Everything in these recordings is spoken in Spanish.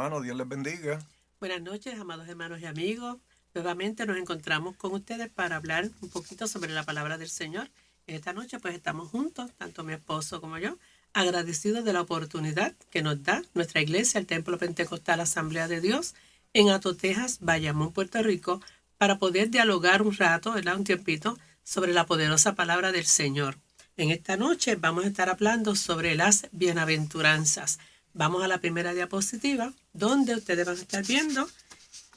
hermanos, Dios les bendiga. Buenas noches, amados hermanos y amigos. Nuevamente nos encontramos con ustedes para hablar un poquito sobre la palabra del Señor. Esta noche pues estamos juntos, tanto mi esposo como yo, agradecidos de la oportunidad que nos da nuestra iglesia, el Templo Pentecostal Asamblea de Dios, en Atotejas, Bayamón, Puerto Rico, para poder dialogar un rato, ¿verdad? Un tiempito, sobre la poderosa palabra del Señor. En esta noche vamos a estar hablando sobre las bienaventuranzas. Vamos a la primera diapositiva, donde ustedes van a estar viendo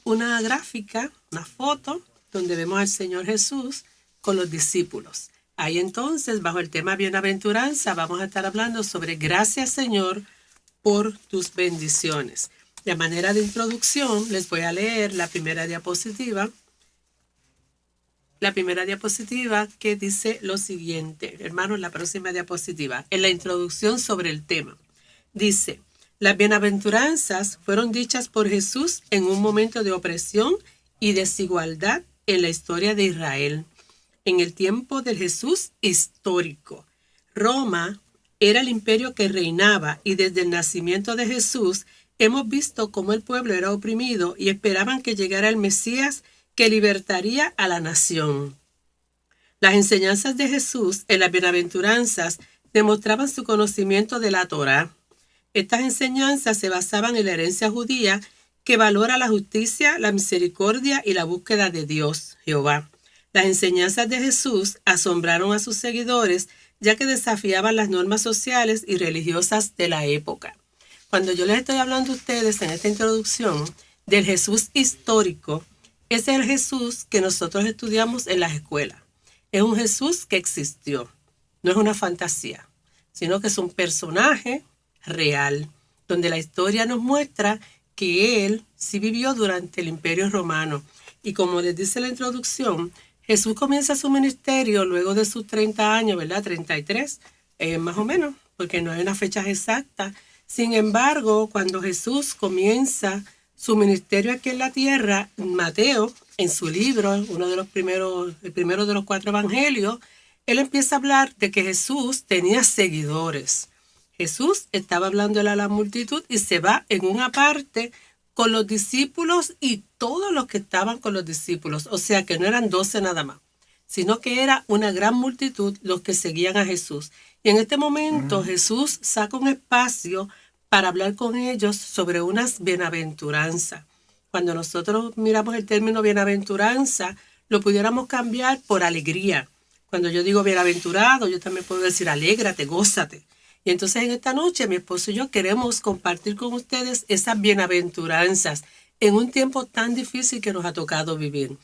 una gráfica, una foto, donde vemos al Señor Jesús con los discípulos. Ahí entonces, bajo el tema bienaventuranza, vamos a estar hablando sobre gracias, Señor, por tus bendiciones. De manera de introducción, les voy a leer la primera diapositiva. La primera diapositiva que dice lo siguiente. Hermanos, la próxima diapositiva. En la introducción sobre el tema. Dice, las bienaventuranzas fueron dichas por Jesús en un momento de opresión y desigualdad en la historia de Israel. En el tiempo del Jesús histórico, Roma era el imperio que reinaba y desde el nacimiento de Jesús hemos visto cómo el pueblo era oprimido y esperaban que llegara el Mesías que libertaría a la nación. Las enseñanzas de Jesús en las bienaventuranzas demostraban su conocimiento de la Torá. Estas enseñanzas se basaban en la herencia judía que valora la justicia, la misericordia y la búsqueda de Dios, Jehová. Las enseñanzas de Jesús asombraron a sus seguidores, ya que desafiaban las normas sociales y religiosas de la época. Cuando yo les estoy hablando a ustedes en esta introducción del Jesús histórico, ese es el Jesús que nosotros estudiamos en las escuelas. Es un Jesús que existió, no es una fantasía, sino que es un personaje real, donde la historia nos muestra que él sí vivió durante el Imperio Romano. Y como les dice la introducción, Jesús comienza su ministerio luego de sus 30 años, ¿verdad? 33, más o menos, porque no hay una fecha exacta. Sin embargo, cuando Jesús comienza su ministerio aquí en la tierra, Mateo, en su libro, el primero de los 4 evangelios, él empieza a hablar de que Jesús tenía seguidores. Jesús estaba hablando a la multitud y se va en una parte con los discípulos y todos los que estaban con los discípulos. O sea que no eran 12 nada más, sino que era una gran multitud los que seguían a Jesús. Y en este momento Jesús saca un espacio para hablar con ellos sobre unas bienaventuranzas. Cuando nosotros miramos el término bienaventuranza, lo pudiéramos cambiar por alegría. Cuando yo digo bienaventurado, yo también puedo decir alégrate, gózate. Y entonces en esta noche mi esposo y yo queremos compartir con ustedes esas bienaventuranzas en un tiempo tan difícil que nos ha tocado vivir.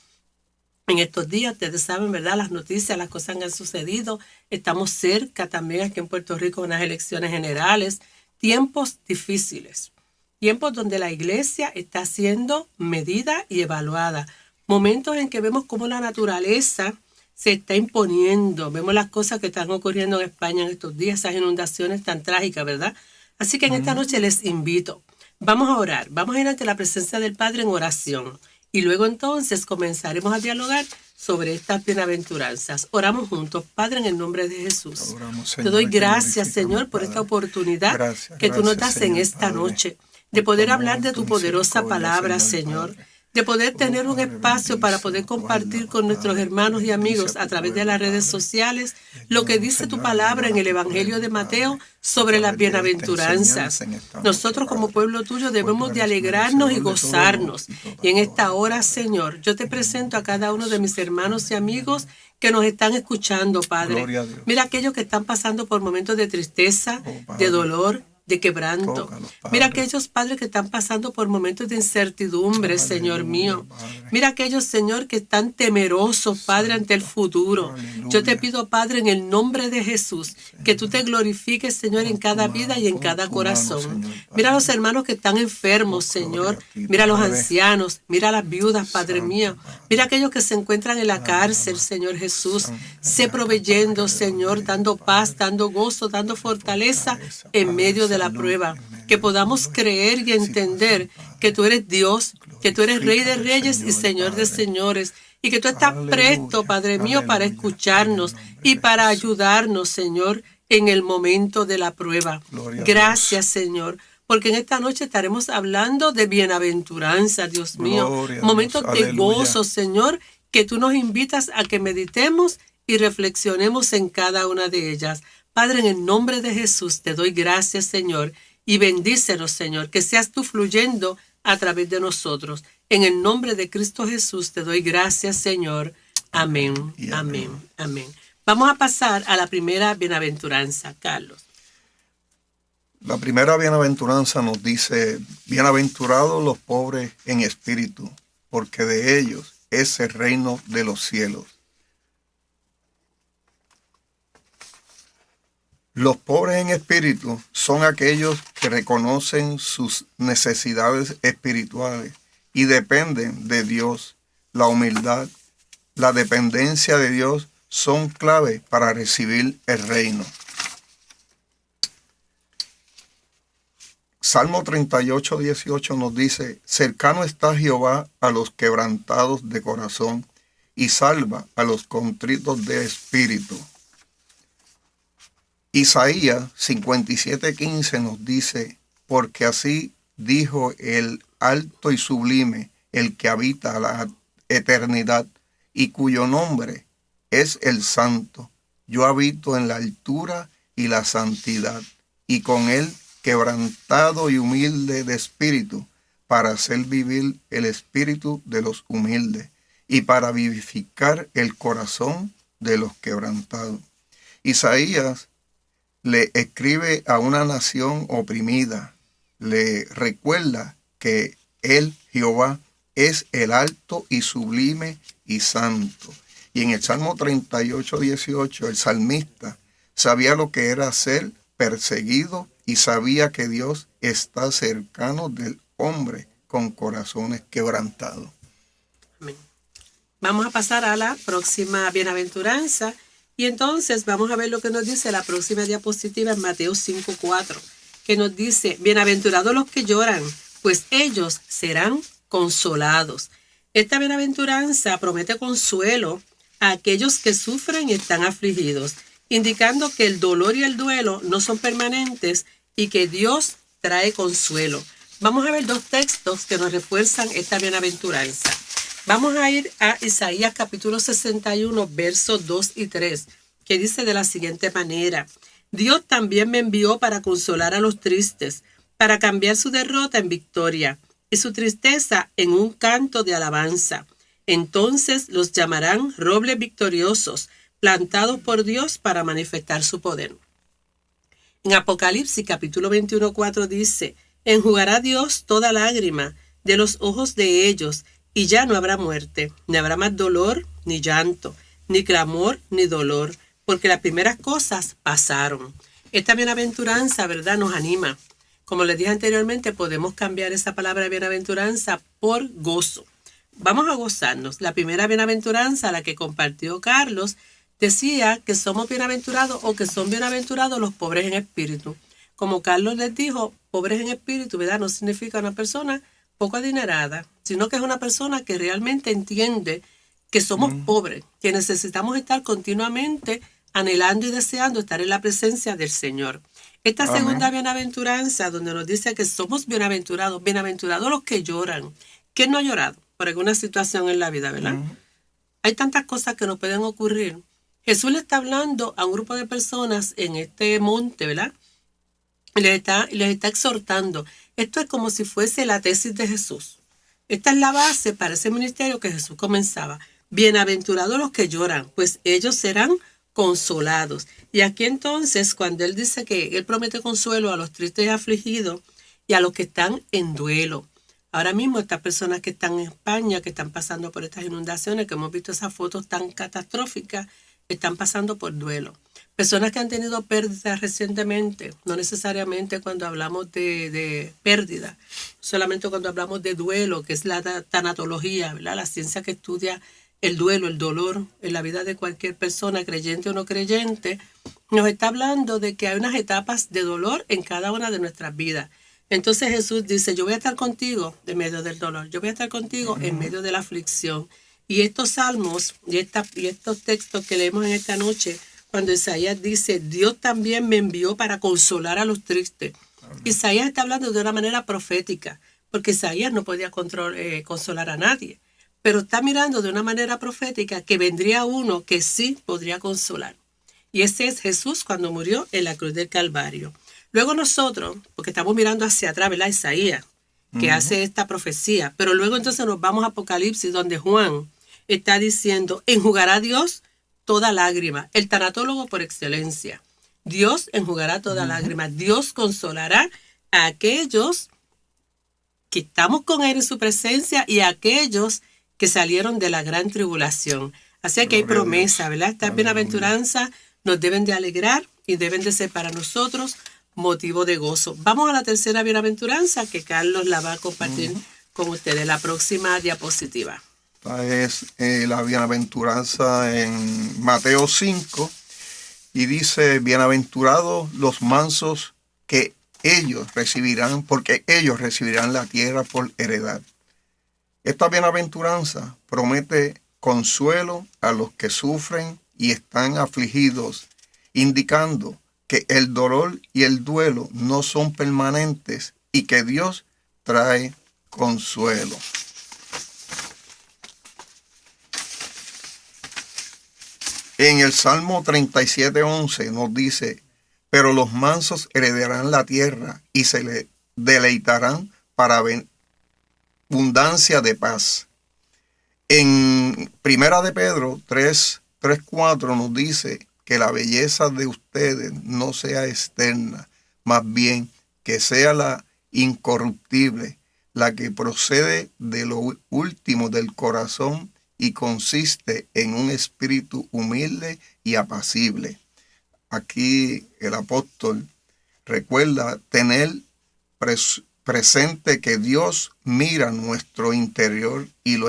En estos días, ustedes saben, ¿verdad? Las noticias, las cosas que han sucedido. Estamos cerca también aquí en Puerto Rico de unas elecciones generales. Tiempos difíciles. Tiempos donde la iglesia está siendo medida y evaluada. Momentos en que vemos cómo la naturaleza se está imponiendo. Vemos las cosas que están ocurriendo en España en estos días, esas inundaciones tan trágicas, ¿verdad? Así que en esta noche les invito. Vamos a orar, vamos a ir ante la presencia del Padre en oración. Y luego entonces comenzaremos a dialogar sobre estas bienaventuranzas. Oramos juntos. Padre, en el nombre de Jesús. Adoramos, Te Señor, doy y te gracias, glorificamos, Señor, por Padre. esta oportunidad Gracias, que tú nos das Señor, en esta Padre, noche, por de poder tu hablar amor, de tu tu poderosa misericordia, palabra, Señor, Señor. Padre. De poder tener un Padre, espacio para bendice, poder compartir guárdalo, con nuestros Padre, hermanos y amigos bendice a tu través de pueblo, las redes Padre. sociales lo que dice tu Señor, palabra en ayuda a el tu Evangelio de pueblo, Mateo Padre, sobre a las través de esta bienaventuranzas. enseñanza en esta noche, Nosotros como Padre. pueblo tuyo Porque debemos tú de eres alegrarnos y merecedor de todo honor gozarnos. y toda Y en esta gloria, hora, Padre. Señor, yo te En el presento a nombre de cada uno de mis Jesús. hermanos y Amén. amigos que nos están escuchando, Padre. Gloria a Dios. Mira aquellos que están pasando por momentos de tristeza, Oh, Padre. de dolor, de quebranto. Tócalos, Mira Padre. aquellos, Padre, que están pasando por momentos de incertidumbre, Señor Aleluya, mío. Padre. Mira aquellos, Señor, que están temerosos, Padre, ante el futuro. Aleluya. Yo te pido, Padre, en el nombre de Jesús, que tú te glorifiques, Señor, en Pon tu cada mano, vida y en pon cada tu corazón. mano, Señor, Mira a los Padre. hermanos que están enfermos, Oh, gloria Señor. a ti, Mira a los Padre. ancianos. Mira a las viudas, Padre Santo, mío. Padre. Mira a aquellos que se encuentran en la cárcel, Señor Jesús. Sé proveyendo, Señor, dando paz, dando gozo, dando fortaleza en medio de la prueba. Que podamos creer y entender que tú eres Dios, que tú eres Rey de Reyes y Señor de Señores. Y que tú estás presto, Padre mío, para escucharnos y para ayudarnos, Señor, en el momento de la prueba. Gloria a Gracias, Señor, porque en esta noche estaremos hablando de bienaventuranza, Dios mío. Gloria a Momentos Dios. de Aleluya. gozo, Señor, que tú nos invitas a que meditemos y reflexionemos en cada una de ellas. Padre, en el nombre de Jesús te doy gracias, Señor, y bendícenos, Señor, que seas tú fluyendo a través de nosotros. En el nombre de Cristo Jesús te doy gracias, Señor. Amén, Y amén, amén. amén. Vamos a pasar a la primera bienaventuranza, Carlos. La primera bienaventuranza nos dice: bienaventurados los pobres en espíritu, porque de ellos es el reino de los cielos. Los pobres en espíritu son aquellos que reconocen sus necesidades espirituales y dependen de Dios. La humildad, la dependencia de Dios son clave para recibir el reino. Salmo 38, 18 nos dice: cercano está Jehová a los quebrantados de corazón y salva a los contritos de espíritu. Isaías 57:15 nos dice: porque así dijo el alto y sublime, el que habita la eternidad y cuyo nombre es el Santo. Yo habito en la altura y la santidad, y con él quebrantado y humilde de espíritu, para hacer vivir el espíritu de los humildes y para vivificar el corazón de los quebrantados. Isaías le escribe a una nación oprimida, le recuerda que él, Jehová, es el alto y sublime y santo. Y en el Salmo 38, 18, el salmista sabía lo que era ser perseguido y sabía que Dios está cercano del hombre con corazones quebrantados. Amén. Vamos a pasar a la próxima bienaventuranza. Y entonces vamos a ver lo que nos dice la próxima diapositiva en Mateo 5:4, que nos dice: bienaventurados los que lloran, pues ellos serán consolados. Esta bienaventuranza promete consuelo a aquellos que sufren y están afligidos, indicando que el dolor y el duelo no son permanentes y que Dios trae consuelo. Vamos a ver dos textos que nos refuerzan esta bienaventuranza. Vamos a ir a Isaías capítulo 61, versos 2 y 3, que dice de la siguiente manera: Dios también me envió para consolar a los tristes, para cambiar su derrota en victoria y su tristeza en un canto de alabanza. Entonces los llamarán robles victoriosos, plantados por Dios para manifestar su poder. En Apocalipsis capítulo 21, 4 dice: enjugará Dios toda lágrima de los ojos de ellos, y ya no habrá muerte, ni habrá más dolor, ni llanto, ni clamor, ni dolor, porque las primeras cosas pasaron. Esta bienaventuranza, ¿verdad?, nos anima. Como les dije anteriormente, podemos cambiar esa palabra bienaventuranza por gozo. Vamos a gozarnos. La primera bienaventuranza, la que compartió Carlos, decía que somos bienaventurados o que son bienaventurados los pobres en espíritu. Como Carlos les dijo, pobres en espíritu, ¿verdad?, no significa una persona poco adinerada, sino que es una persona que realmente entiende que somos pobres, que necesitamos estar continuamente anhelando y deseando estar en la presencia del Señor. Esta Amén. segunda bienaventuranza, donde nos dice que somos bienaventurados, bienaventurados los que lloran. ¿Quién no ha llorado por alguna situación en la vida, verdad? Hay tantas cosas que nos pueden ocurrir. Jesús le está hablando a un grupo de personas en este monte, ¿verdad? Y les está exhortando. Esto es como si fuese la tesis de Jesús. Esta es la base para ese ministerio que Jesús comenzaba. Bienaventurados los que lloran, pues ellos serán consolados. Y aquí entonces, cuando Él dice que Él promete consuelo a los tristes y afligidos y a los que están en duelo. Ahora mismo estas personas que están en España, que están pasando por estas inundaciones, que hemos visto esas fotos tan catastróficas, están pasando por duelo. Personas que han tenido pérdidas recientemente, no necesariamente cuando hablamos de pérdida, solamente cuando hablamos de duelo, que es la tanatología, ¿verdad?, la ciencia que estudia el duelo, el dolor en la vida de cualquier persona, creyente o no creyente, nos está hablando de que hay unas etapas de dolor en cada una de nuestras vidas. Entonces Jesús dice: yo voy a estar contigo en medio del dolor, yo voy a estar contigo en medio de la aflicción. Y estos salmos y estos textos que leemos en esta noche, cuando Isaías dice, Dios también me envió para consolar a los tristes. Isaías está hablando de una manera profética, porque Isaías no podía consolar a nadie, pero está mirando de una manera profética que vendría uno que sí podría consolar. Y ese es Jesús cuando murió en la cruz del Calvario. Luego nosotros, porque estamos mirando hacia atrás, ¿verdad? Isaías, que hace esta profecía, pero luego entonces nos vamos a Apocalipsis, donde Juan está diciendo, enjugará Dios toda lágrima, el tanatólogo por excelencia. Dios enjugará toda lágrima, Dios consolará a aquellos que estamos con Él en su presencia y a aquellos que salieron de la gran tribulación. Así que hay promesa, ¿verdad? Estas bienaventuranzas nos deben de alegrar y deben de ser para nosotros motivo de gozo. Vamos a la tercera bienaventuranza que Carlos la va a compartir con ustedes. La próxima diapositiva. Esta es la bienaventuranza en Mateo 5 y dice, bienaventurados los mansos que ellos recibirán, porque ellos recibirán la tierra por heredad. Esta bienaventuranza promete consuelo a los que sufren y están afligidos, indicando que el dolor y el duelo no son permanentes y que Dios trae consuelo. En el Salmo 37:11 nos dice, pero los mansos heredarán la tierra y se le deleitarán para abundancia de paz. En Primera de Pedro 3:4 nos dice que la belleza de ustedes no sea externa, más bien que sea la incorruptible, la que procede de lo último del corazón y consiste en un espíritu humilde y apacible. Aquí el apóstol recuerda tener presente que Dios mira nuestro interior y lo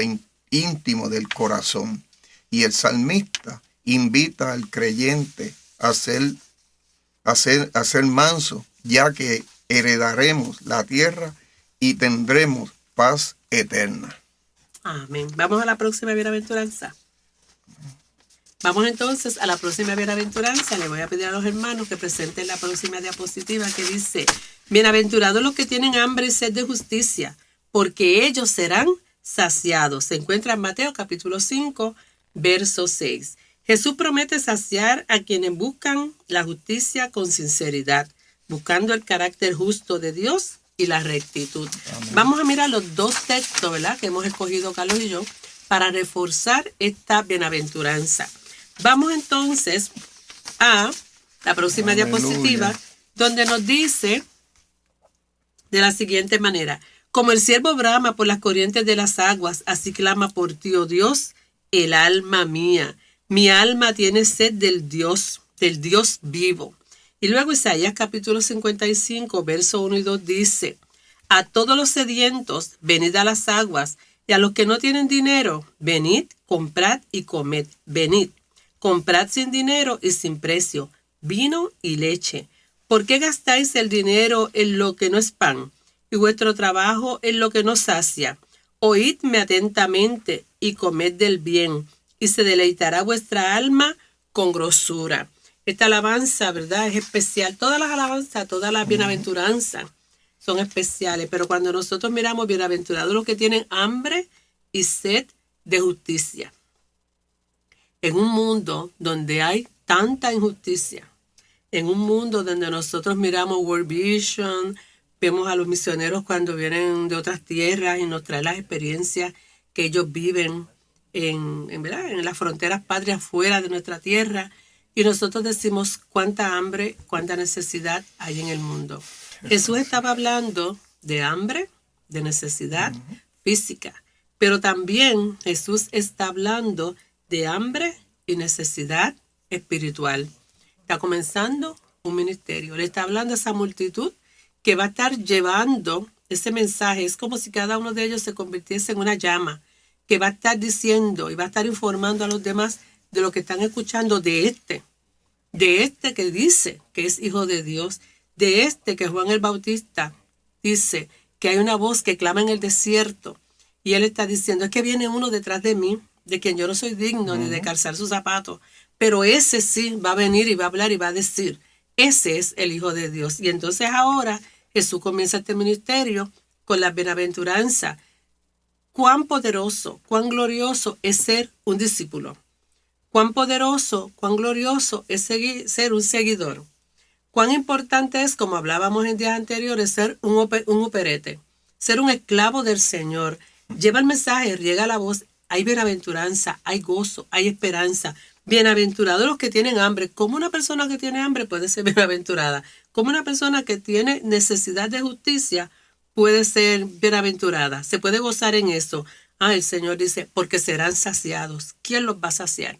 íntimo del corazón. Y el salmista invita al creyente a ser manso, ya que heredaremos la tierra y tendremos paz eterna. Amén. Vamos a la próxima bienaventuranza. Vamos entonces a la próxima bienaventuranza. Le voy a pedir a los hermanos que presenten la próxima diapositiva que dice, bienaventurados los que tienen hambre y sed de justicia, porque ellos serán saciados. Se encuentra en Mateo capítulo 5, verso 6. Jesús promete saciar a quienes buscan la justicia con sinceridad, buscando el carácter justo de Dios y la rectitud. Amén. Vamos a mirar los dos textos, ¿verdad?, que hemos escogido Carlos y yo para reforzar esta bienaventuranza. Vamos entonces a la próxima diapositiva, donde nos dice de la siguiente manera, como el siervo brama por las corrientes de las aguas, así clama por ti, oh Dios, el alma mía. Mi alma tiene sed del Dios vivo. Y luego Isaías capítulo 55, verso 1 y 2 dice, a todos los sedientos, venid a las aguas, y a los que no tienen dinero, venid, comprad y comed. Venid, comprad sin dinero y sin precio, vino y leche. ¿Por qué gastáis el dinero en lo que no es pan, y vuestro trabajo en lo que no sacia? Oídme atentamente y comed del bien, y se deleitará vuestra alma con grosura. Esta alabanza, ¿verdad?, es especial. Todas las alabanzas, todas las bienaventuranzas son especiales, pero cuando nosotros miramos bienaventurados los que tienen hambre y sed de justicia. En un mundo donde hay tanta injusticia, en un mundo donde nosotros miramos World Vision, vemos a los misioneros cuando vienen de otras tierras y nos traen las experiencias que ellos viven ¿verdad?, en las fronteras patrias fuera de nuestra tierra, y nosotros decimos cuánta hambre, cuánta necesidad hay en el mundo. Jesús estaba hablando de hambre, de necesidad física, pero también Jesús está hablando de hambre y necesidad espiritual. Está comenzando un ministerio. Le está hablando a esa multitud que va a estar llevando ese mensaje. Es como si cada uno de ellos se convirtiese en una llama que va a estar diciendo y va a estar informando a los demás de lo que están escuchando de este que dice que es hijo de Dios, de este que Juan el Bautista dice que hay una voz que clama en el desierto, y él está diciendo, es que viene uno detrás de mí, de quien yo no soy digno ni de calzar sus zapatos, pero ese sí va a venir y va a hablar y va a decir, ese es el Hijo de Dios. Y entonces ahora Jesús comienza este ministerio con la bienaventuranza. Cuán poderoso, cuán glorioso es ser un discípulo. Cuán poderoso, cuán glorioso es ser un seguidor. Cuán importante es, como hablábamos en días anteriores, ser un operete, ser un esclavo del Señor. Lleva el mensaje, riega la voz, hay bienaventuranza, hay gozo, hay esperanza. Bienaventurados los que tienen hambre. ¿Cómo una persona que tiene hambre puede ser bienaventurada? ¿Cómo una persona que tiene necesidad de justicia puede ser bienaventurada? Se puede gozar en eso. El Señor dice, porque serán saciados. ¿Quién los va a saciar?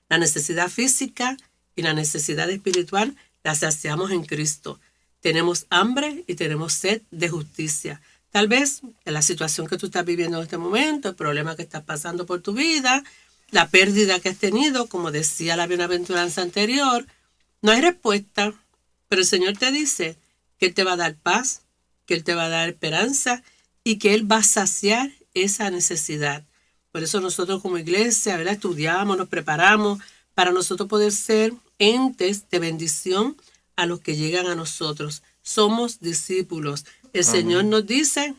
La necesidad física y la necesidad espiritual la saciamos en Cristo. Tenemos hambre y tenemos sed de justicia. Tal vez en la situación que tú estás viviendo en este momento, el problema que estás pasando por tu vida, la pérdida que has tenido, como decía la bienaventuranza anterior, no hay respuesta, pero el Señor te dice que Él te va a dar paz, que Él te va a dar esperanza y que Él va a saciar esa necesidad. Por eso nosotros como iglesia, ¿verdad?, estudiamos, nos preparamos para nosotros poder ser entes de bendición a los que llegan a nosotros. Somos discípulos. El Señor nos dice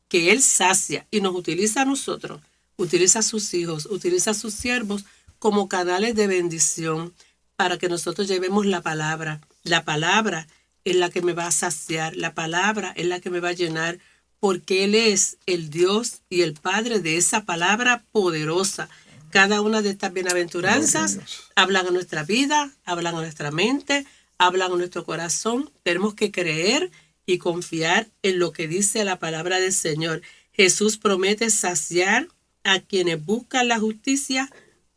que Él sacia y nos utiliza a nosotros, utiliza a sus hijos, utiliza a sus siervos como canales de bendición para que nosotros llevemos la palabra. La palabra es la que me va a saciar, la palabra es la que me va a llenar, porque Él es el Dios y el Padre de esa palabra poderosa. Cada una de estas bienaventuranzas hablan a nuestra vida, hablan a nuestra mente, hablan a nuestro corazón. Tenemos que creer y confiar en lo que dice la palabra del Señor. Jesús promete saciar a quienes buscan la justicia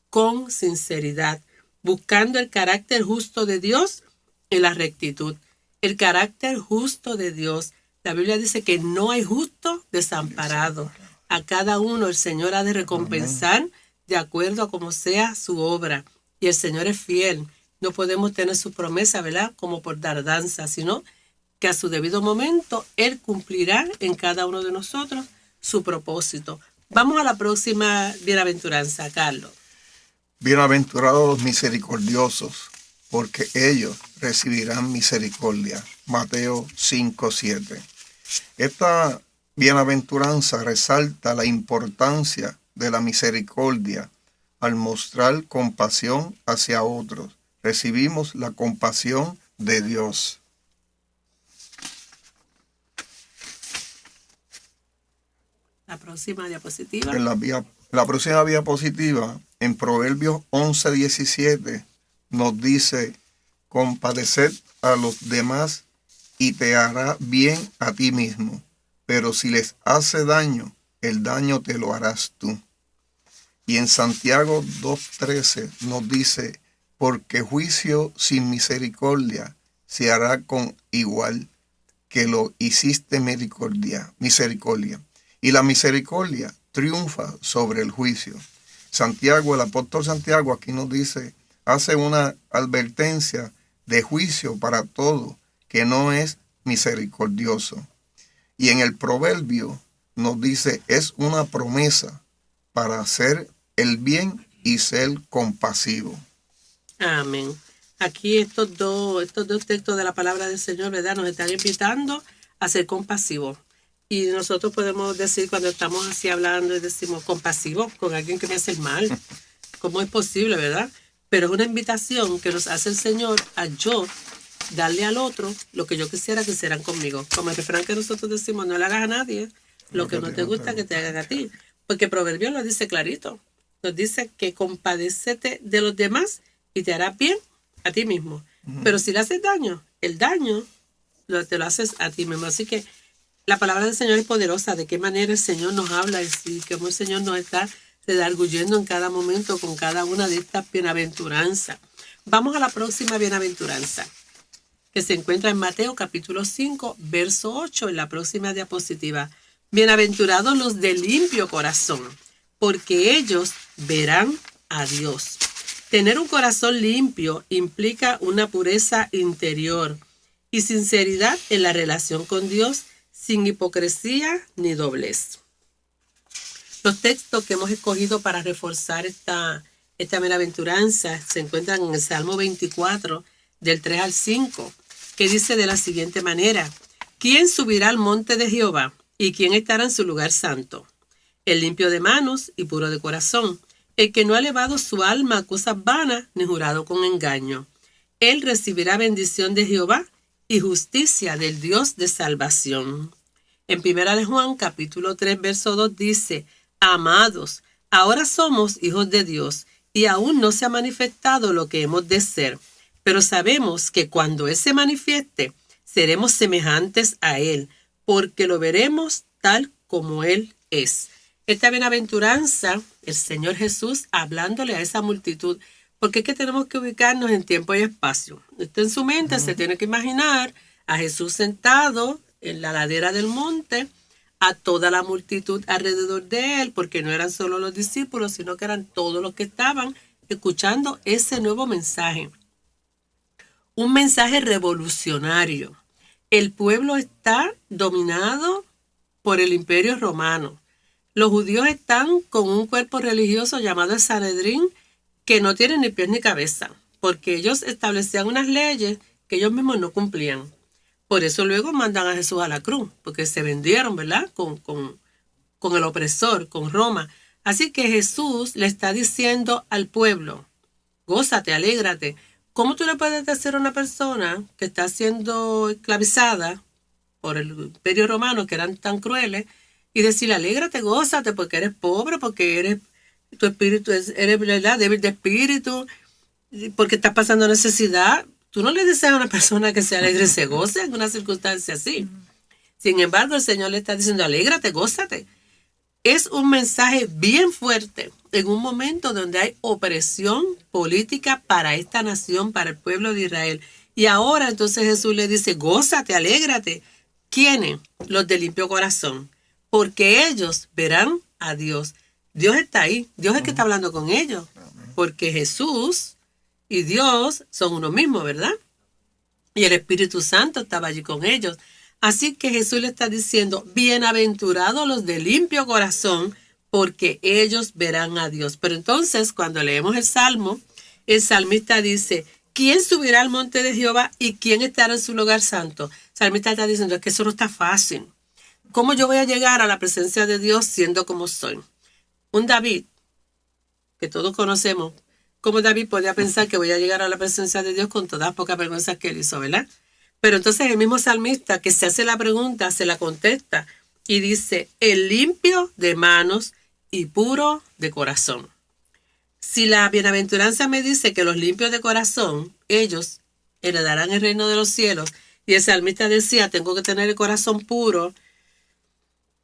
con sinceridad, buscando el carácter justo de Dios en la rectitud. El carácter justo de Dios. La Biblia dice que no hay justo desamparado. A cada uno el Señor ha de recompensar de acuerdo a como sea su obra. Y el Señor es fiel. No podemos tener su promesa, ¿verdad?, como por tardanza, sino que a su debido momento Él cumplirá en cada uno de nosotros su propósito. Vamos a la próxima bienaventuranza, Carlos. Bienaventurados los misericordiosos, porque ellos recibirán misericordia. Mateo 5:7. Esta bienaventuranza resalta la importancia de la misericordia al mostrar compasión hacia otros. Recibimos la compasión de Dios. La próxima diapositiva. La próxima diapositiva, en Proverbios 11:17, nos dice: compadeced a los demás y te hará bien a ti mismo, pero si les hace daño, el daño te lo harás tú. Y en Santiago 2:13 nos dice: porque juicio sin misericordia se hará con igual que lo hiciste misericordia. Y la misericordia triunfa sobre el juicio. Santiago, el apóstol Santiago aquí nos dice, hace una advertencia de juicio para todo que no es misericordioso. Y en el proverbio nos dice, es una promesa para hacer el bien y ser compasivo. Amén. Aquí estos dos textos de la palabra del Señor, ¿verdad?, nos están invitando a ser compasivos. Y nosotros podemos decir, cuando estamos así hablando y decimos compasivo con alguien que me hace el mal, ¿cómo es posible, verdad? Pero es una invitación que nos hace el Señor a yo darle al otro lo que yo quisiera que hicieran conmigo. Como el refrán que nosotros decimos, no le hagas a nadie lo que no te gusta que te hagan a ti. Porque Proverbios lo dice clarito. Nos dice que compadécete de los demás y te hará bien a ti mismo. Pero si le haces daño, el daño te lo haces a ti mismo. Así que la palabra del Señor es poderosa. De qué manera el Señor nos habla y cómo el Señor nos está redarguyendo en cada momento con cada una de estas bienaventuranzas. Vamos a la próxima bienaventuranza, que se encuentra en Mateo capítulo 5, verso 8, en la próxima diapositiva. Bienaventurados los de limpio corazón, porque ellos verán a Dios. Tener un corazón limpio implica una pureza interior y sinceridad en la relación con Dios, sin hipocresía ni doblez. Los textos que hemos escogido para reforzar Esta bienaventuranza se encuentra en el Salmo 24, del 3 al 5, que dice de la siguiente manera: ¿Quién subirá al monte de Jehová? ¿Y quién estará en su lugar santo? El limpio de manos y puro de corazón, el que no ha elevado su alma a cosas vanas ni jurado con engaño. Él recibirá bendición de Jehová y justicia del Dios de salvación. En 1 de Juan, capítulo 3, verso 2 dice: Amados, ahora somos hijos de Dios, y aún no se ha manifestado lo que hemos de ser. Pero sabemos que cuando Él se manifieste, seremos semejantes a Él, porque lo veremos tal como Él es. Esta bienaventuranza, el Señor Jesús hablándole a esa multitud, porque es que tenemos que ubicarnos en tiempo y espacio. Usted en su mente se tiene que imaginar a Jesús sentado en la ladera del monte, a toda la multitud alrededor de Él, porque no eran solo los discípulos, sino que eran todos los que estaban escuchando ese nuevo mensaje. Un mensaje revolucionario. El pueblo está dominado por el Imperio Romano. Los judíos están con un cuerpo religioso llamado el Sanedrín, que no tiene ni pies ni cabeza, porque ellos establecían unas leyes que ellos mismos no cumplían. Por eso luego mandan a Jesús a la cruz, porque se vendieron, ¿verdad?, con el opresor, con Roma. Así que Jesús le está diciendo al pueblo: gózate, alégrate. ¿Cómo tú le puedes decir a una persona que está siendo esclavizada por el Imperio Romano, que eran tan crueles, y decirle: alégrate, gózate, porque eres pobre, porque tu espíritu eres, ¿verdad?, débil de espíritu, porque estás pasando necesidad? Tú no le dices a una persona que se alegre y se goce en una circunstancia así. Sin embargo, el Señor le está diciendo: alégrate, gózate. Es un mensaje bien fuerte en un momento donde hay opresión política para esta nación, para el pueblo de Israel. Y ahora entonces Jesús le dice: gózate, alégrate. ¿Quiénes? Los de limpio corazón, porque ellos verán a Dios. Dios está ahí, Dios es el que está hablando con ellos, porque Jesús y Dios son uno mismo, ¿verdad? Y el Espíritu Santo estaba allí con ellos. Así que Jesús le está diciendo: bienaventurados los de limpio corazón, porque ellos verán a Dios. Pero entonces, cuando leemos el Salmo, el salmista dice: ¿quién subirá al monte de Jehová y quién estará en su lugar santo? El salmista está diciendo: es que eso no está fácil. ¿Cómo yo voy a llegar a la presencia de Dios siendo como soy? Un David, que todos conocemos, ¿cómo David podía pensar que voy a llegar a la presencia de Dios con todas las pocas vergüenzas que él hizo, ¿verdad? Pero entonces el mismo salmista que se hace la pregunta, se la contesta y dice: el limpio de manos y puro de corazón. Si la bienaventuranza me dice que los limpios de corazón, ellos heredarán el reino de los cielos, y el salmista decía: tengo que tener el corazón puro,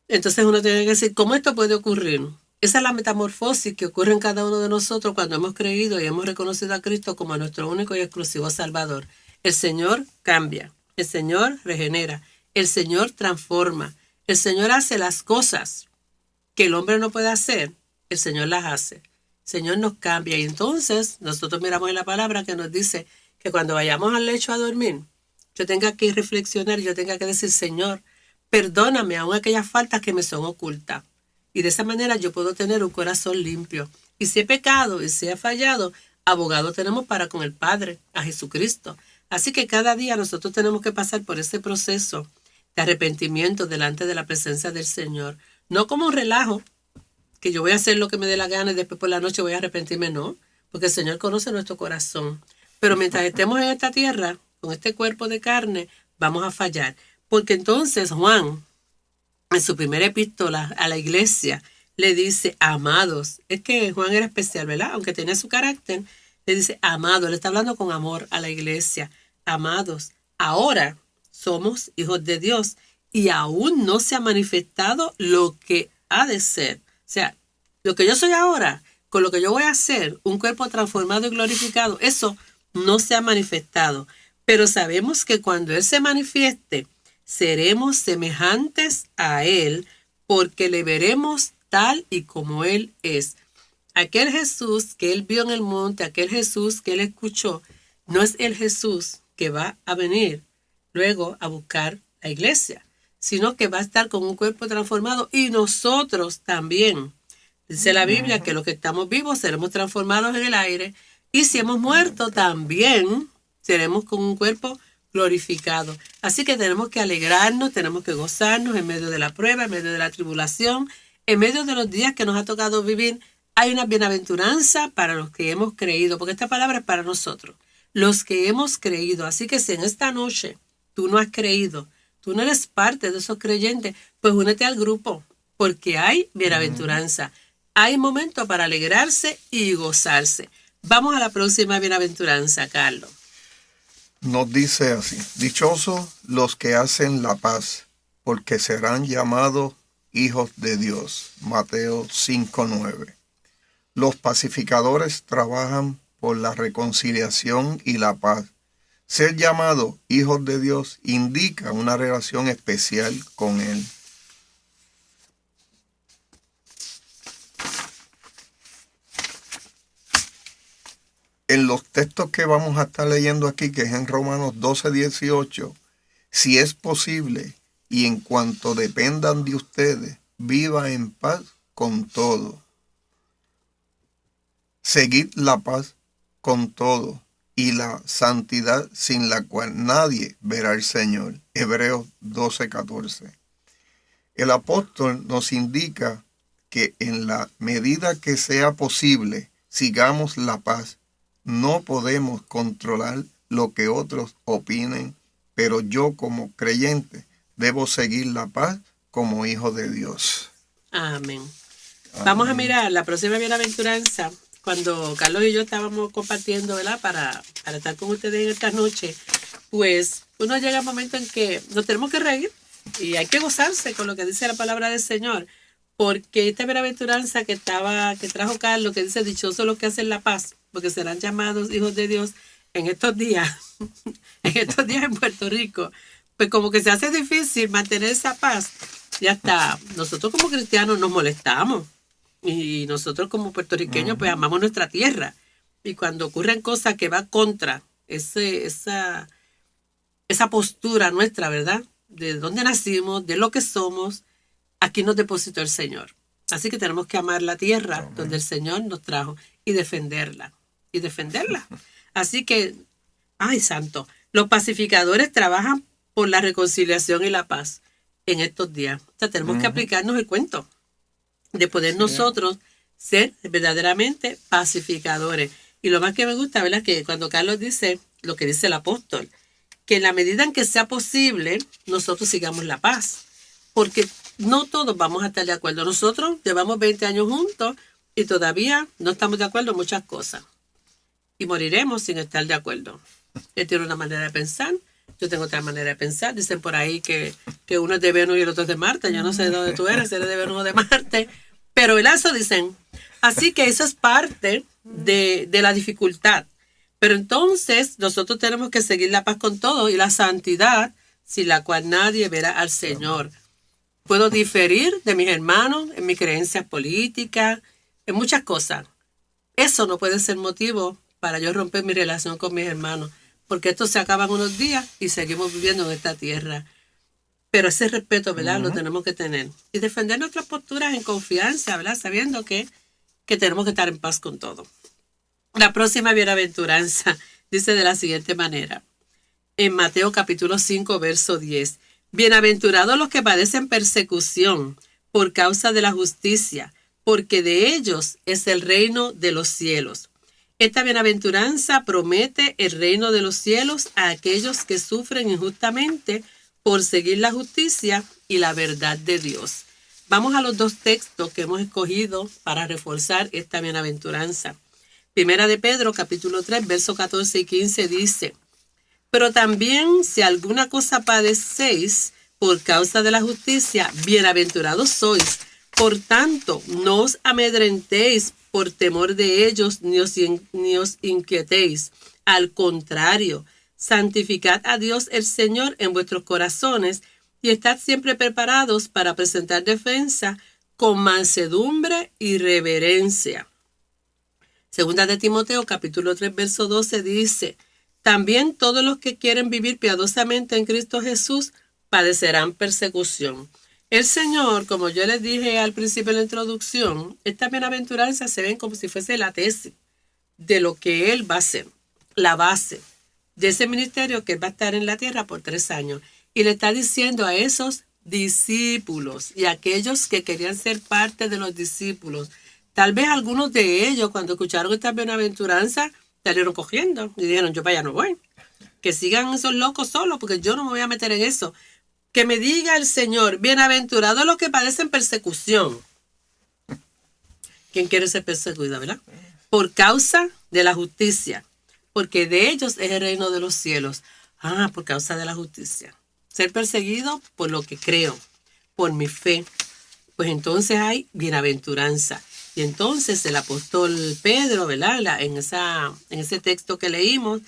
entonces uno tiene que decir: ¿cómo esto puede ocurrir? Esa es la metamorfosis que ocurre en cada uno de nosotros cuando hemos creído y hemos reconocido a Cristo como nuestro único y exclusivo Salvador. El Señor cambia, el Señor regenera, el Señor transforma, el Señor hace las cosas que el hombre no puede hacer, el Señor las hace. El Señor nos cambia, y entonces nosotros miramos en la palabra que nos dice que cuando vayamos al lecho a dormir, yo tenga que reflexionar, yo tenga que decir: Señor, perdóname aún aquellas faltas que me son ocultas. Y de esa manera yo puedo tener un corazón limpio. Y si he pecado y si he fallado, abogado tenemos para con el Padre, a Jesucristo. Así que cada día nosotros tenemos que pasar por ese proceso de arrepentimiento delante de la presencia del Señor. No como un relajo, que yo voy a hacer lo que me dé la gana y después por la noche voy a arrepentirme, no. Porque el Señor conoce nuestro corazón. Pero mientras estemos en esta tierra, con este cuerpo de carne, vamos a fallar. Porque entonces Juan, en su primera epístola a la iglesia, le dice: amados. Es que Juan era especial, ¿verdad? Aunque tenía su carácter, le dice: amados. Le está hablando con amor a la iglesia. Amados, ahora somos hijos de Dios y aún no se ha manifestado lo que ha de ser. O sea, lo que yo soy ahora, con lo que yo voy a hacer, un cuerpo transformado y glorificado, eso no se ha manifestado. Pero sabemos que cuando Él se manifieste, seremos semejantes a Él, porque le veremos tal y como Él es. Aquel Jesús que Él vio en el monte, aquel Jesús que Él escuchó, no es el Jesús que va a venir luego a buscar la iglesia, sino que va a estar con un cuerpo transformado, y nosotros también Dice la Biblia que los que estamos vivos seremos transformados en el aire, y si hemos muerto también seremos con un cuerpo glorificado. Así que tenemos que alegrarnos, tenemos que gozarnos en medio de la prueba, en medio de la tribulación, en medio de los días que nos ha tocado vivir. Hay una bienaventuranza para los que hemos creído, porque esta palabra es para nosotros, los que hemos creído. Así que si en esta noche tú no has creído, tú no eres parte de esos creyentes, pues únete al grupo, porque hay bienaventuranza. Hay momento para alegrarse y gozarse. Vamos a la próxima bienaventuranza, Carlos. Nos dice así: dichosos los que hacen la paz, porque serán llamados hijos de Dios. Mateo 5:9. Los pacificadores trabajan por la reconciliación y la paz. Ser llamados hijos de Dios indica una relación especial con Él. En los textos que vamos a estar leyendo aquí, que es en Romanos 12:18, si es posible y en cuanto dependan de ustedes, viva en paz con todo. Seguid la paz con todo y la santidad sin la cual nadie verá al Señor. Hebreos 12:14. El apóstol nos indica que en la medida que sea posible, sigamos la paz. No podemos controlar lo que otros opinen, pero yo como creyente debo seguir la paz como hijo de Dios. Amén. Vamos a mirar la próxima bienaventuranza. Cuando Carlos y yo estábamos compartiendo, ¿verdad? Para estar con ustedes en esta noche, pues uno llega a un momento en que nos tenemos que reír y hay que gozarse con lo que dice la palabra del Señor, porque esta bienaventuranza que trajo Carlos, que dice dichosos los que hacen la paz, porque serán llamados hijos de Dios, en estos días en Puerto Rico, pues como que se hace difícil mantener esa paz, y hasta nosotros como cristianos nos molestamos. Y nosotros como puertorriqueños pues amamos nuestra tierra. Y cuando ocurren cosas que van contra esa postura nuestra, ¿verdad? De dónde nacimos, de lo que somos, aquí nos depositó el Señor. Así que tenemos que amar la tierra donde el Señor nos trajo y defenderla. Así que, ay santo, los pacificadores trabajan por la reconciliación y la paz en estos días. O sea, tenemos que aplicarnos el cuento de poder nosotros ser verdaderamente pacificadores. Y lo más que me gusta, ¿verdad? Que cuando Carlos dice lo que dice el apóstol, que en la medida en que sea posible, nosotros sigamos la paz. Porque no todos vamos a estar de acuerdo. Nosotros llevamos 20 años juntos y todavía no estamos de acuerdo en muchas cosas. Y moriremos sin estar de acuerdo. Él tiene una manera de pensar, yo tengo otra manera de pensar. Dicen por ahí que uno es de Venus y el otro es de Marte. Yo no sé de dónde tú eres, si eres de Venus o de Marte. Pero el eso dicen. Así que eso es parte de la dificultad. Pero entonces nosotros tenemos que seguir la paz con todo y la santidad, sin la cual nadie verá al Señor. Puedo diferir de mis hermanos en mis creencias políticas, en muchas cosas. Eso no puede ser motivo para yo romper mi relación con mis hermanos, porque esto se acaba en unos días y seguimos viviendo en esta tierra. Pero ese respeto, ¿verdad? Lo tenemos que tener. Y defender nuestras posturas en confianza, ¿verdad? Sabiendo que tenemos que estar en paz con todo. La próxima bienaventuranza dice de la siguiente manera. En Mateo capítulo 5, verso 10. Bienaventurados los que padecen persecución por causa de la justicia, porque de ellos es el reino de los cielos. Esta bienaventuranza promete el reino de los cielos a aquellos que sufren injustamente por seguir la justicia y la verdad de Dios. Vamos a los dos textos que hemos escogido para reforzar esta bienaventuranza. Primera de Pedro, capítulo 3, versos 14 y 15 dice: pero también si alguna cosa padecéis por causa de la justicia, bienaventurados sois. Por tanto, no os amedrentéis por temor de ellos, ni os inquietéis. Al contrario, santificad a Dios el Señor en vuestros corazones y estad siempre preparados para presentar defensa con mansedumbre y reverencia. Segunda de Timoteo, capítulo 3, verso 12 dice: también todos los que quieren vivir piadosamente en Cristo Jesús padecerán persecución. El Señor, como yo les dije al principio de la introducción, estas bienaventuranzas se ven como si fuese la tesis de lo que Él va a hacer, la base de ese ministerio que Él va a estar en la tierra por 3 años. Y le está diciendo a esos discípulos y a aquellos que querían ser parte de los discípulos. Tal vez algunos de ellos, cuando escucharon estas bienaventuranzas, salieron cogiendo y dijeron, yo para allá no voy. Que sigan esos locos solos, porque yo no me voy a meter en eso. Que me diga el Señor, bienaventurados los que padecen persecución. ¿Quién quiere ser perseguido, verdad? Por causa de la justicia, porque de ellos es el reino de los cielos. Ah, por causa de la justicia. Ser perseguido por lo que creo, por mi fe. Pues entonces hay bienaventuranza. Y entonces el apóstol Pedro, ¿verdad? En ese texto que leímos,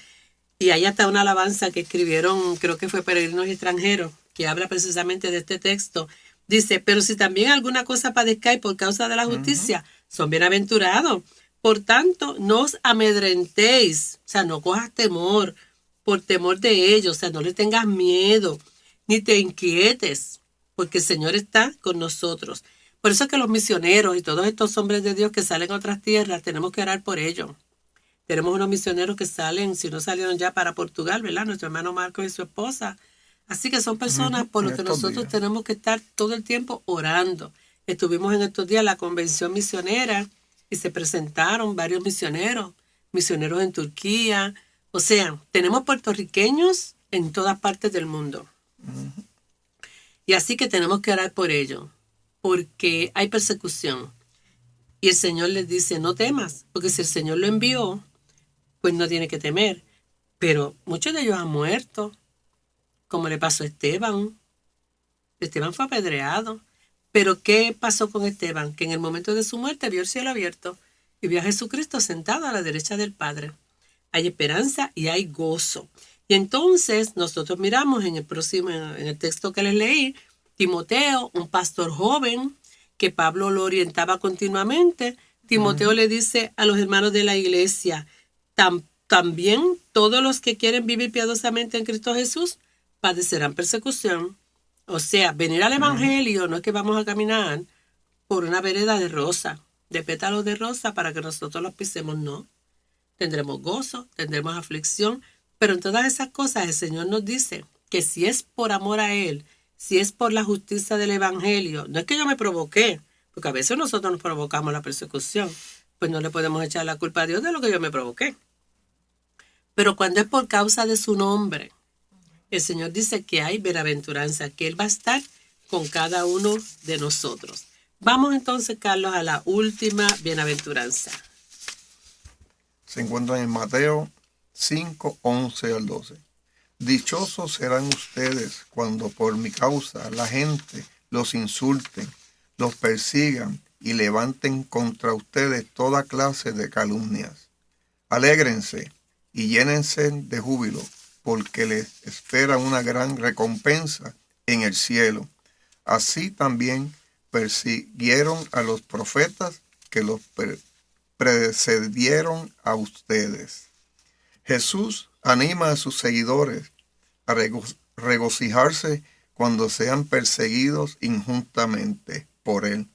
y hay hasta una alabanza que escribieron, creo que fue Peregrinos Extranjeros, que habla precisamente de este texto. Dice, pero si también alguna cosa padezcáis por causa de la justicia, son bienaventurados. Por tanto, no os amedrentéis, o sea, no cojas temor, por temor de ellos, o sea, no le tengas miedo, ni te inquietes, porque el Señor está con nosotros. Por eso es que los misioneros y todos estos hombres de Dios que salen a otras tierras, tenemos que orar por ellos. Tenemos unos misioneros que salen, si no salieron ya para Portugal, ¿verdad? Nuestro hermano Marcos y su esposa. Así que son personas por las que nosotros tenemos que estar todo el tiempo orando. Estuvimos en estos días en la convención misionera y se presentaron varios misioneros en Turquía. O sea, tenemos puertorriqueños en todas partes del mundo. Y así que tenemos que orar por ellos, porque hay persecución. Y el Señor les dice, no temas, porque si el Señor lo envió, pues no tiene que temer. Pero muchos de ellos han muerto, como le pasó a Esteban. Esteban fue apedreado. Pero ¿qué pasó con Esteban? Que en el momento de su muerte vio el cielo abierto y vio a Jesucristo sentado a la derecha del Padre. Hay esperanza y hay gozo. Y entonces nosotros miramos en el texto que les leí, Timoteo, un pastor joven, que Pablo lo orientaba continuamente. Timoteo le dice a los hermanos de la iglesia, también todos los que quieren vivir piadosamente en Cristo Jesús padecerán persecución. O sea, venir al evangelio no es que vamos a caminar por una vereda de rosa, de pétalos de rosa para que nosotros los pisemos, no. Tendremos gozo, tendremos aflicción, pero en todas esas cosas el Señor nos dice que si es por amor a Él, si es por la justicia del evangelio, no es que yo me provoqué, porque a veces nosotros nos provocamos la persecución, pues no le podemos echar la culpa a Dios de lo que yo me provoqué. Pero cuando es por causa de su nombre, el Señor dice que hay bienaventuranza, que Él va a estar con cada uno de nosotros. Vamos entonces, Carlos, a la última bienaventuranza. Se encuentra en Mateo 5, 11 al 12. Dichosos serán ustedes cuando por mi causa la gente los insulten, los persigan y levanten contra ustedes toda clase de calumnias. Alégrense y llénense de júbilo, porque les espera una gran recompensa en el cielo. Así también persiguieron a los profetas que los precedieron a ustedes. Jesús anima a sus seguidores a regocijarse cuando sean perseguidos injustamente por Él,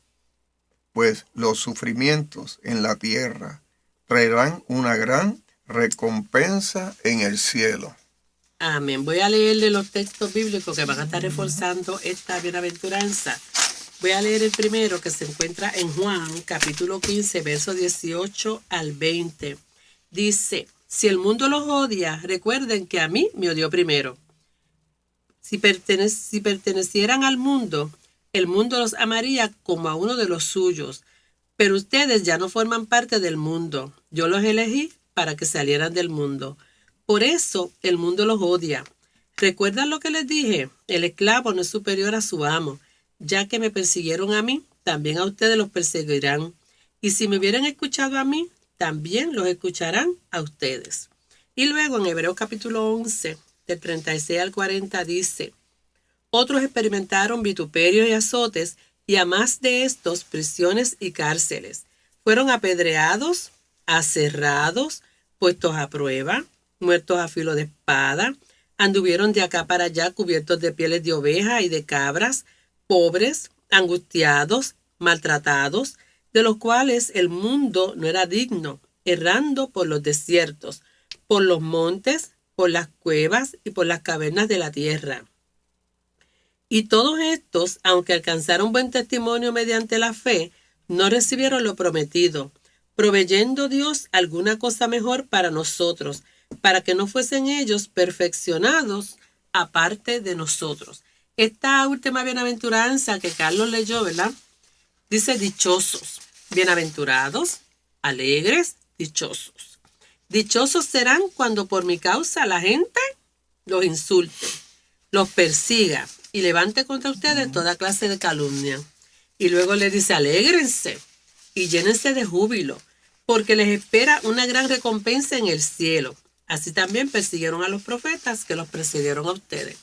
pues los sufrimientos en la tierra traerán una gran recompensa en el cielo. Amén. Voy a leerle los textos bíblicos que van a estar reforzando esta bienaventuranza. Voy a leer el primero, que se encuentra en Juan, capítulo 15, versos 18 al 20. Dice, si el mundo los odia, recuerden que a mí me odió primero. Si pertenecieran al mundo, el mundo los amaría como a uno de los suyos. Pero ustedes ya no forman parte del mundo. Yo los elegí para que salieran del mundo. Por eso el mundo los odia. ¿Recuerdan lo que les dije? El esclavo no es superior a su amo. Ya que me persiguieron a mí, también a ustedes los perseguirán. Y si me hubieran escuchado a mí, también los escucharán a ustedes. Y luego en Hebreos capítulo 11, del 36 al 40 dice, otros experimentaron vituperios y azotes, y a más de estos, prisiones y cárceles. Fueron apedreados, aserrados, puestos a prueba, muertos a filo de espada, anduvieron de acá para allá cubiertos de pieles de oveja y de cabras, pobres, angustiados, maltratados, de los cuales el mundo no era digno, errando por los desiertos, por los montes, por las cuevas y por las cavernas de la tierra. Y todos estos, aunque alcanzaron buen testimonio mediante la fe, no recibieron lo prometido, proveyendo Dios alguna cosa mejor para nosotros, para que no fuesen ellos perfeccionados aparte de nosotros. Esta última bienaventuranza que Carlos leyó, ¿verdad? Dice dichosos, bienaventurados, alegres, dichosos. Dichosos serán cuando por mi causa la gente los insulte, los persiga y levante contra ustedes toda clase de calumnia. Y luego le dice, alégrense y llénense de júbilo, porque les espera una gran recompensa en el cielo. Así también persiguieron a los profetas que los precedieron a ustedes.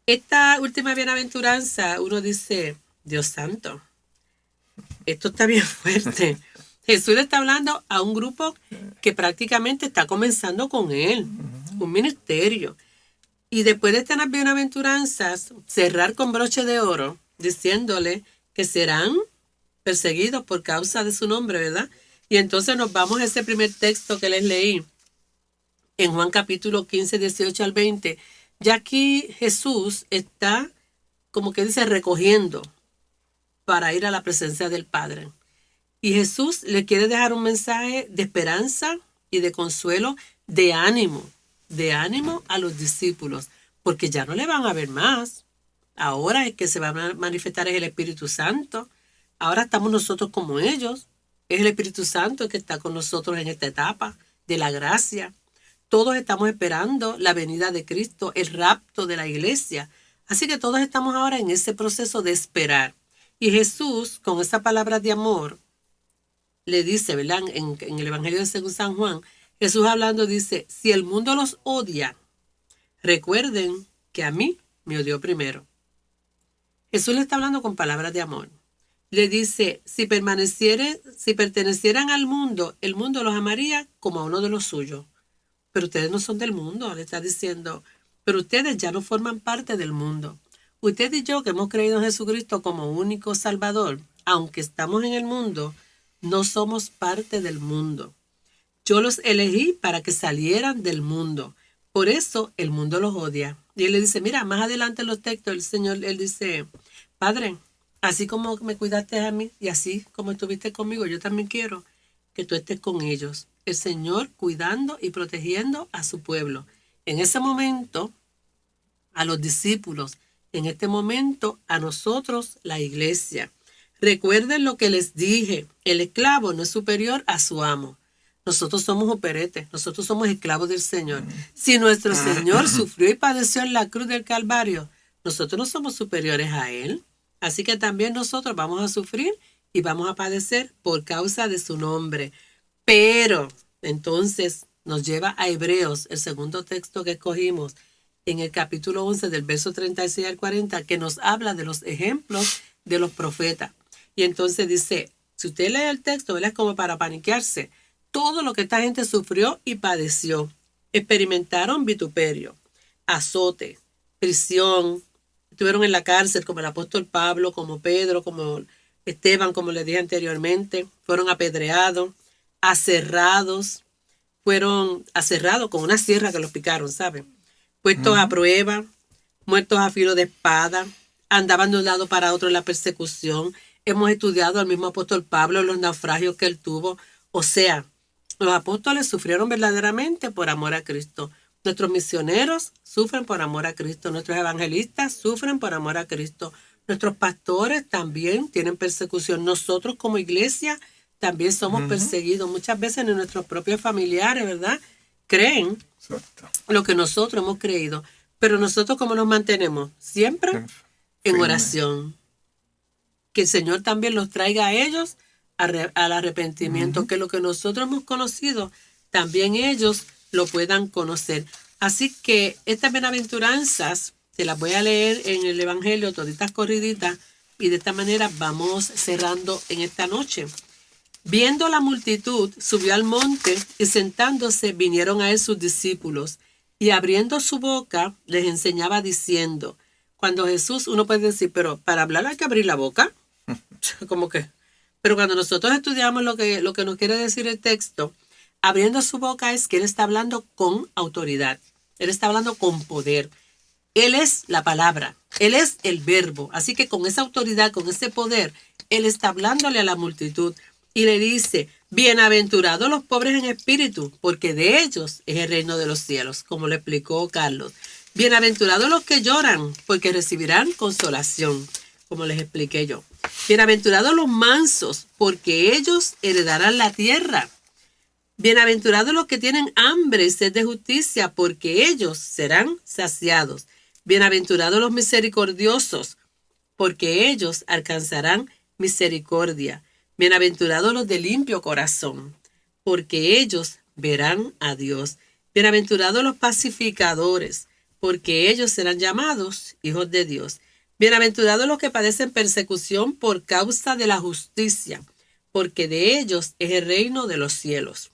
Esta última bienaventuranza, uno dice, Dios santo, esto está bien fuerte. Jesús le está hablando a un grupo que prácticamente está comenzando con él, un ministerio. Y después de estas bienaventuranzas, cerrar con broche de oro, diciéndole que serán perseguidos por causa de su nombre, ¿verdad? Y entonces nos vamos a ese primer texto que les leí, en Juan capítulo 15, 18 al 20. Ya aquí Jesús está, como que dice, recogiendo para ir a la presencia del Padre. Y Jesús le quiere dejar un mensaje de esperanza y de consuelo, de ánimo a los discípulos, porque ya no le van a ver más. Ahora el que se va a manifestar es el Espíritu Santo. Ahora estamos nosotros como ellos. Es el Espíritu Santo el que está con nosotros en esta etapa de la gracia. Todos estamos esperando la venida de Cristo, el rapto de la iglesia. Así que todos estamos ahora en ese proceso de esperar. Y Jesús, con esa palabra de amor, le dice, ¿verdad? En el Evangelio de según San Juan, Jesús hablando dice, si el mundo los odia, recuerden que a mí me odió primero. Jesús le está hablando con palabras de amor. Le dice, si pertenecieran al mundo, el mundo los amaría como a uno de los suyos. Pero ustedes no son del mundo, le está diciendo. Pero ustedes ya no forman parte del mundo. Usted y yo que hemos creído en Jesucristo como único Salvador, aunque estamos en el mundo, no somos parte del mundo. Yo los elegí para que salieran del mundo. Por eso el mundo los odia. Y él le dice, mira, más adelante en los textos, el Señor, él dice, Padre, así como me cuidaste a mí y así como estuviste conmigo, yo también quiero que tú estés con ellos. El Señor cuidando y protegiendo a su pueblo. En ese momento, a los discípulos, en este momento, a nosotros, la iglesia. Recuerden lo que les dije, el esclavo no es superior a su amo. Nosotros somos operetes, nosotros somos esclavos del Señor. Si nuestro Señor sufrió y padeció en la cruz del Calvario, nosotros no somos superiores a Él. Así que también nosotros vamos a sufrir y vamos a padecer por causa de su nombre. Pero, entonces, nos lleva a Hebreos, el segundo texto que escogimos, en el capítulo 11, del verso 36 al 40, que nos habla de los ejemplos de los profetas. Y entonces dice, si usted lee el texto, ¿verdad? Es como para paniquearse. Todo lo que esta gente sufrió y padeció. Experimentaron vituperio, azote, prisión. Estuvieron en la cárcel como el apóstol Pablo, como Pedro, como Esteban, como les dije anteriormente. Fueron apedreados, aserrados. Fueron aserrados con una sierra que los picaron, ¿saben? Puestos a prueba, muertos a filo de espada. Andaban de un lado para otro en la persecución. Hemos estudiado al mismo apóstol Pablo, los naufragios que él tuvo. O sea, los apóstoles sufrieron verdaderamente por amor a Cristo. Nuestros misioneros sufren por amor a Cristo. Nuestros evangelistas sufren por amor a Cristo. Nuestros pastores también tienen persecución. Nosotros como iglesia también somos perseguidos. Muchas veces en nuestros propios familiares, ¿verdad? Creen lo que nosotros hemos creído. Pero nosotros, ¿cómo nos mantenemos? Siempre en oración. Que el Señor también los traiga a ellos al arrepentimiento, que lo que nosotros hemos conocido, también ellos lo puedan conocer. Así que estas bienaventuranzas, te las voy a leer en el Evangelio, toditas corriditas, y de esta manera vamos cerrando en esta noche. Viendo la multitud, subió al monte y sentándose vinieron a él sus discípulos, y abriendo su boca les enseñaba diciendo, Cuando Jesús, uno puede decir, pero para hablar hay que abrir la boca. Como que. Pero cuando nosotros estudiamos lo que nos quiere decir el texto, abriendo su boca es que Él está hablando con autoridad. Él está hablando con poder. Él es la palabra. Él es el verbo. Así que con esa autoridad, con ese poder, Él está hablándole a la multitud y le dice, bienaventurados los pobres en espíritu, porque de ellos es el reino de los cielos, como le explicó Carlos. Bienaventurados los que lloran, porque recibirán consolación, como les expliqué yo. Bienaventurados los mansos, porque ellos heredarán la tierra. Bienaventurados los que tienen hambre y sed de justicia, porque ellos serán saciados. Bienaventurados los misericordiosos, porque ellos alcanzarán misericordia. Bienaventurados los de limpio corazón, porque ellos verán a Dios. Bienaventurados los pacificadores, porque ellos serán llamados hijos de Dios. Bienaventurados los que padecen persecución por causa de la justicia, porque de ellos es el reino de los cielos.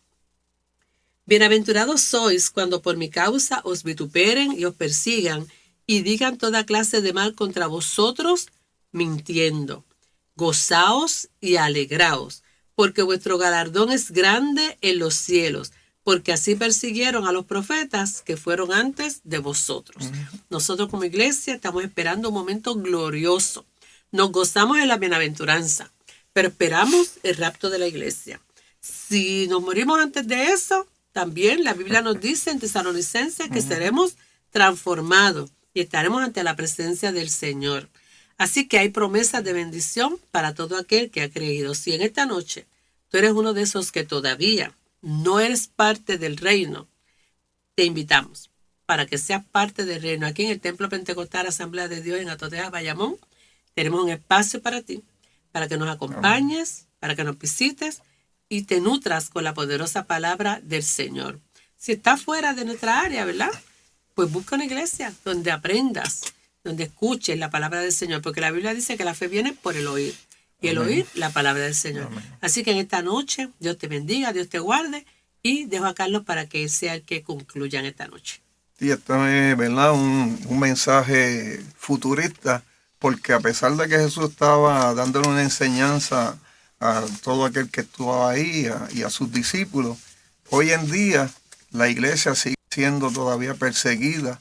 Bienaventurados sois cuando por mi causa os vituperen y os persigan y digan toda clase de mal contra vosotros, mintiendo. Gozaos y alegraos, porque vuestro galardón es grande en los cielos, porque así persiguieron a los profetas que fueron antes de vosotros. Nosotros como iglesia estamos esperando un momento glorioso. Nos gozamos en la bienaventuranza, pero esperamos el rapto de la iglesia. Si nos morimos antes de eso, también la Biblia nos dice en Tesalonicenses que seremos transformados y estaremos ante la presencia del Señor. Así que hay promesas de bendición para todo aquel que ha creído. Si en esta noche tú eres uno de esos que todavía no eres parte del reino, te invitamos para que seas parte del reino. Aquí en el Templo Pentecostal Asamblea de Dios en Atoteas, Bayamón, tenemos un espacio para ti, para que nos acompañes, para que nos visites y te nutras con la poderosa palabra del Señor. Si estás fuera de nuestra área, ¿verdad? Pues busca una iglesia donde aprendas, donde escuches la palabra del Señor, porque la Biblia dice que la fe viene por el oír, y el oír la palabra del Señor. Amén. Así que en esta noche, Dios te bendiga, Dios te guarde, y dejo a Carlos para que sea el que concluya en esta noche. Sí, esto es, ¿verdad?, un mensaje futurista, porque a pesar de que Jesús estaba dándole una enseñanza a todo aquel que estuvo ahí y a sus discípulos, hoy en día la iglesia sigue siendo todavía perseguida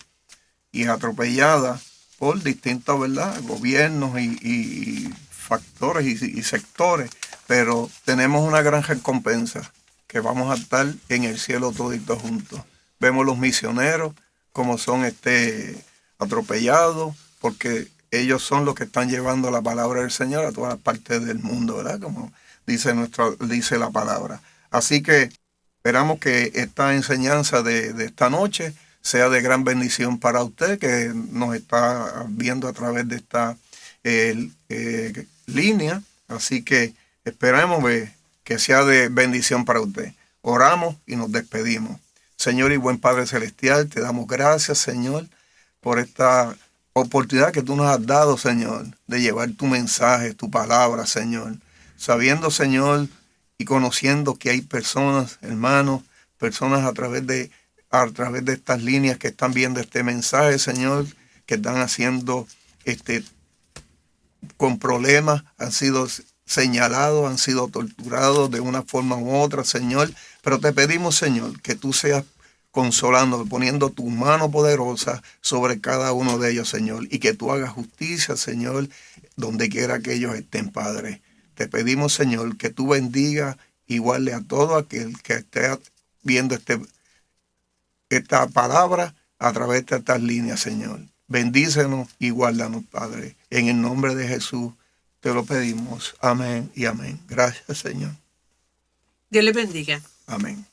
y atropellada por distintos, ¿verdad?, gobiernos y factores y sectores, pero tenemos una gran recompensa, que vamos a estar en el cielo toditos juntos. Vemos los misioneros como son atropellados, porque ellos son los que están llevando la palabra del Señor a todas partes del mundo, ¿verdad?, como dice la palabra. Así que esperamos que esta enseñanza de esta noche sea de gran bendición para usted que nos está viendo a través de esta línea. Así que esperamos que sea de bendición para usted. Oramos y nos despedimos. Señor y buen Padre Celestial, te damos gracias, Señor, por esta oportunidad que tú nos has dado, Señor, de llevar tu mensaje, tu palabra, Señor. Sabiendo, Señor, y conociendo que hay personas, hermanos, personas a través de estas líneas que están viendo este mensaje, Señor, que están haciendo con problemas, han sido señalados, han sido torturados de una forma u otra, Señor. Pero te pedimos, Señor, que tú seas consolando, poniendo tu mano poderosa sobre cada uno de ellos, Señor, y que tú hagas justicia, Señor, donde quiera que ellos estén, Padre. Te pedimos, Señor, que tú bendigas y guarde a todo aquel que esté viendo esta palabra a través de estas líneas, Señor. Bendícenos y guárdanos, Padre. En el nombre de Jesús te lo pedimos. Amén y amén. Gracias, Señor. Dios les bendiga. Amén.